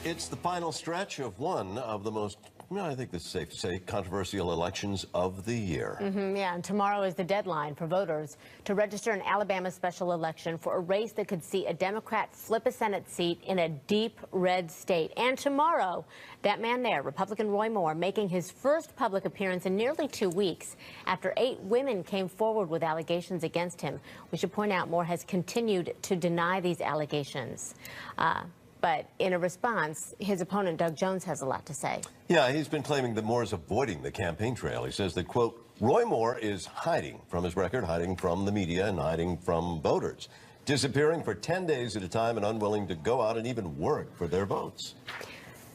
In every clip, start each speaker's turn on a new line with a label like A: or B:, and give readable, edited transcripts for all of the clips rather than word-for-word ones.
A: It's the final stretch of one of the most, I think this is safe to say, controversial elections of the year.
B: Yeah, and tomorrow is the deadline for voters to register an Alabama special election for a race that could see a Democrat flip a Senate seat in a deep red state. And tomorrow, that man there, Republican Roy Moore, making his first public appearance in nearly 2 weeks after 8 women came forward with allegations against him. We should point out Moore has continued to deny these allegations. But in a response, his opponent, Doug Jones, has a lot to say.
A: Yeah, he's been claiming that Moore is avoiding the campaign trail. He says that, quote, Roy Moore is hiding from his record, hiding from the media, and hiding from voters, disappearing for 10 days at a time and unwilling to go out and even work for their votes.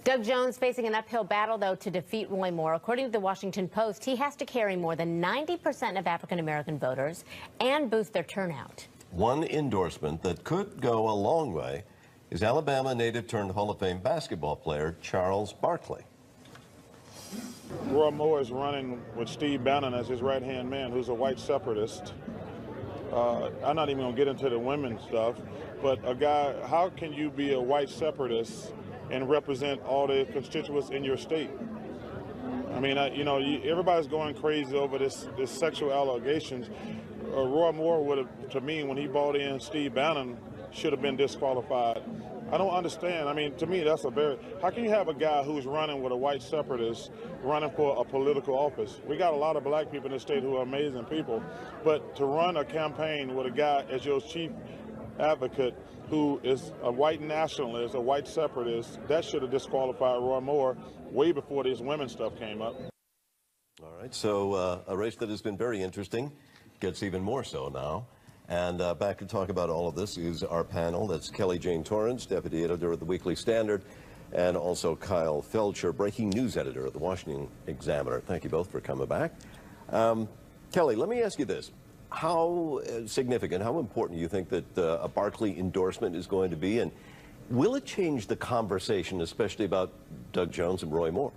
B: Doug Jones facing an uphill battle, though, to defeat Roy Moore. According to the Washington Post, he has to carry more than 90% of African-American voters and boost their turnout.
A: One endorsement that could go a long way is Alabama native turned Hall of Fame basketball player Charles Barkley.
C: Roy Moore is running with Steve Bannon as his right-hand man, who's a white separatist. I'm not even going to get into the women's stuff, but a guy, how can you be a white separatist and represent all the constituents in your state? I mean, everybody's going crazy over this sexual allegations. Roy Moore would have, to me, when he brought in Steve Bannon, should have been disqualified. I don't understand. I mean, to me, that's how can you have a guy who's running with a white separatist running for a political office? We got a lot of black people in the state who are amazing people, but to run a campaign with a guy as your chief advocate who is a white nationalist, a white separatist, that should have disqualified Roy Moore way before this women's stuff came up.
A: All right, so a race that has been very interesting gets even more so now. And back to talk about all of this is our panel. That's Kelly Jane Torrance, deputy editor of the Weekly Standard, and also Kyle Felcher, breaking news editor of the Washington Examiner. Thank you both for coming back. Kelly, let me ask you this. How significant, how important do you think that a Barkley endorsement is going to be? And will it change the conversation, especially about Doug Jones and Roy Moore?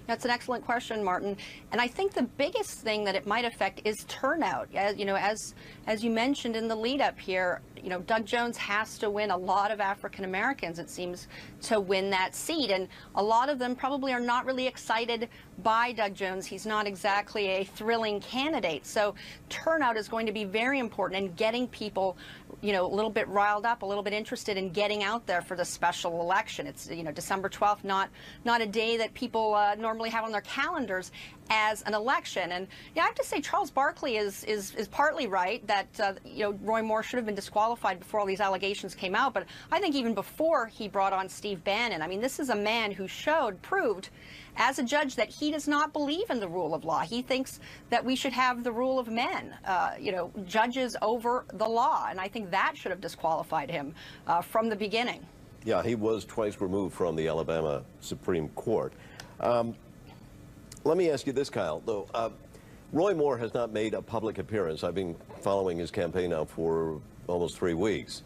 D: That's an excellent question, Martin. And I think the biggest thing that it might affect is turnout. As you mentioned in the lead up here, Doug Jones has to win a lot of African Americans, it seems, to win that seat. And a lot of them probably are not really excited by Doug Jones. He's not exactly a thrilling candidate. So turnout is going to be very important in getting people, a little bit riled up, a little bit interested in getting out there for the special election. It's, December 12th, not a day that people normally have on their calendars as an election. And I have to say Charles Barkley is partly right that Roy Moore should have been disqualified before all these allegations came out, but I think even before he brought on Steve Bannon. I mean, this is a man who proved as a judge that he does not believe in the rule of law. He thinks that we should have the rule of men, judges over the law, and I think that should have disqualified him from the beginning.
A: Yeah, he was twice removed from the Alabama Supreme Court. Let me ask you this, Kyle, though. Roy Moore has not made a public appearance. I've been following his campaign now for almost 3 weeks.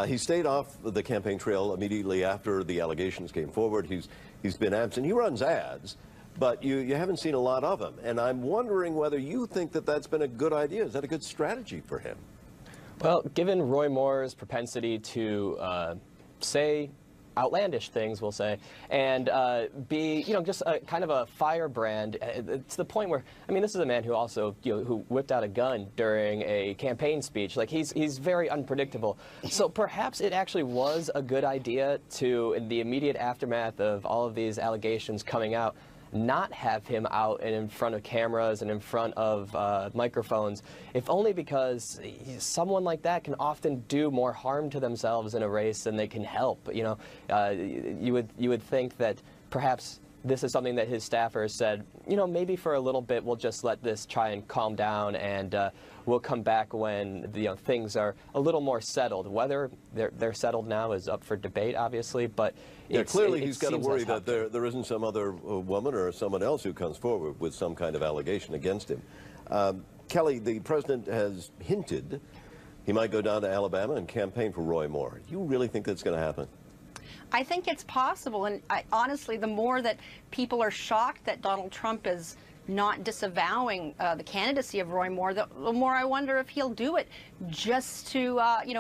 A: He stayed off the campaign trail immediately after the allegations came forward. He's been absent. He runs ads, but you haven't seen a lot of him. And I'm wondering whether you think that that's been a good idea. Is that a good strategy for him?
E: Well, given Roy Moore's propensity to say outlandish things, we'll say, and be, just a kind of a firebrand. It's the point where, I mean, this is a man who also, who whipped out a gun during a campaign speech. Like, he's very unpredictable. So perhaps it actually was a good idea to, in the immediate aftermath of all of these allegations coming out, not have him out and in front of cameras and in front of microphones, if only because someone like that can often do more harm to themselves in a race than they can help. You would think that perhaps this is something that his staffers said, maybe for a little bit we'll just let this try and calm down, and we'll come back when things are a little more settled. Whether they're settled now is up for debate, obviously, but
A: clearly he's got to worry that there isn't some other woman or someone else who comes forward with some kind of allegation against him. Kelly, the president has hinted he might go down to Alabama and campaign for Roy Moore. Do you really think that's going to happen?
D: I think it's possible, and honestly, the more that people are shocked that Donald Trump is not disavowing the candidacy of Roy Moore, the more I wonder if he'll do it just to,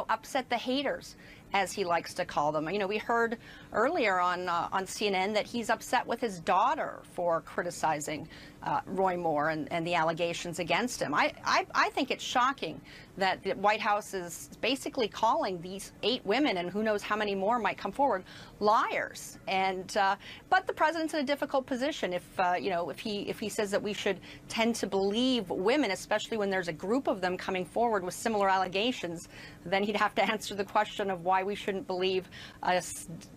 D: upset the haters as he likes to call them. You know, we heard earlier on CNN that he's upset with his daughter for criticizing Roy Moore and the allegations against him. I think it's shocking that the White House is basically calling these 8 women, and who knows how many more might come forward, liars. And but the president's in a difficult position. If you know, if he says that we should tend to believe women, especially when there's a group of them coming forward with similar allegations, then he'd have to answer the question of why we shouldn't believe a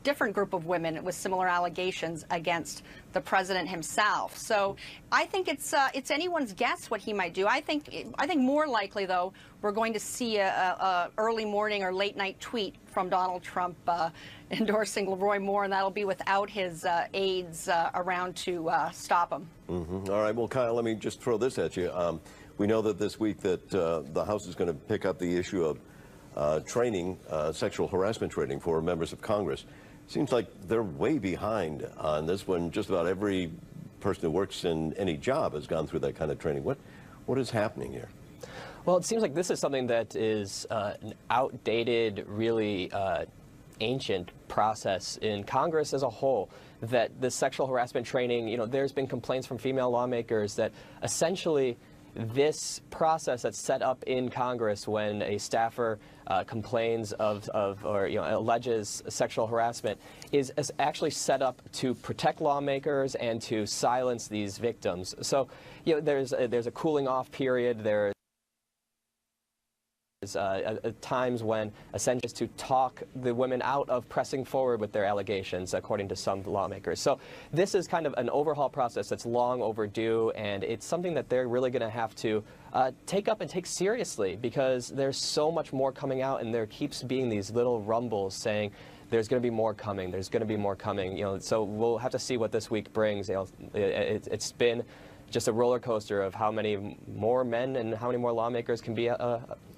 D: different group of women with similar allegations against the president himself. So I think it's anyone's guess what he might do. I think more likely, though, we're going to see a early morning or late night tweet from Donald Trump endorsing Roy Moore, and that'll be without his aides around to stop him.
A: All right. Well, Kyle, let me just throw this at you. We know that this week that the House is going to pick up the issue of training, sexual harassment training for members of Congress. Seems like they're way behind on this when just about every person who works in any job has gone through that kind of training. What is happening here?
E: Well, it seems like this is something that is an outdated, really ancient process in Congress as a whole, that the sexual harassment training, you know, there's been complaints from female lawmakers that essentially this process that's set up in Congress when a staffer complains of or alleges sexual harassment is actually set up to protect lawmakers and to silence these victims. So, you know, there's a cooling off period. There's times when essentially to talk the women out of pressing forward with their allegations, according to some lawmakers. So this is kind of an overhaul process that's long overdue, and it's something that they're really going to have to take up and take seriously, because there's so much more coming out, and there keeps being these little rumbles saying there's going to be more coming, there's going to be more coming. You know, so we'll have to see what this week brings. You know, it's been just a roller coaster of how many more men and how many more lawmakers can be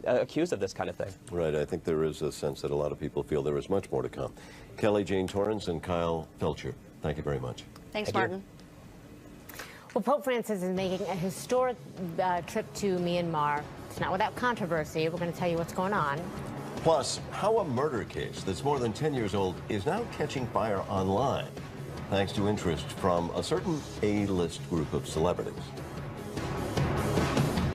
E: accused of this kind of thing.
A: Right. I think there is a sense that a lot of people feel there is much more to come. Kelly-Jane Torrance and Kyle Felcher, thank you very much.
D: Thanks, Martin.
B: Well, Pope Francis is making a historic trip to Myanmar. It's not without controversy. We're going to tell you what's going on.
A: Plus, how a murder case that's more than 10 years old is now catching fire online, thanks to interest from a certain A-list group of celebrities.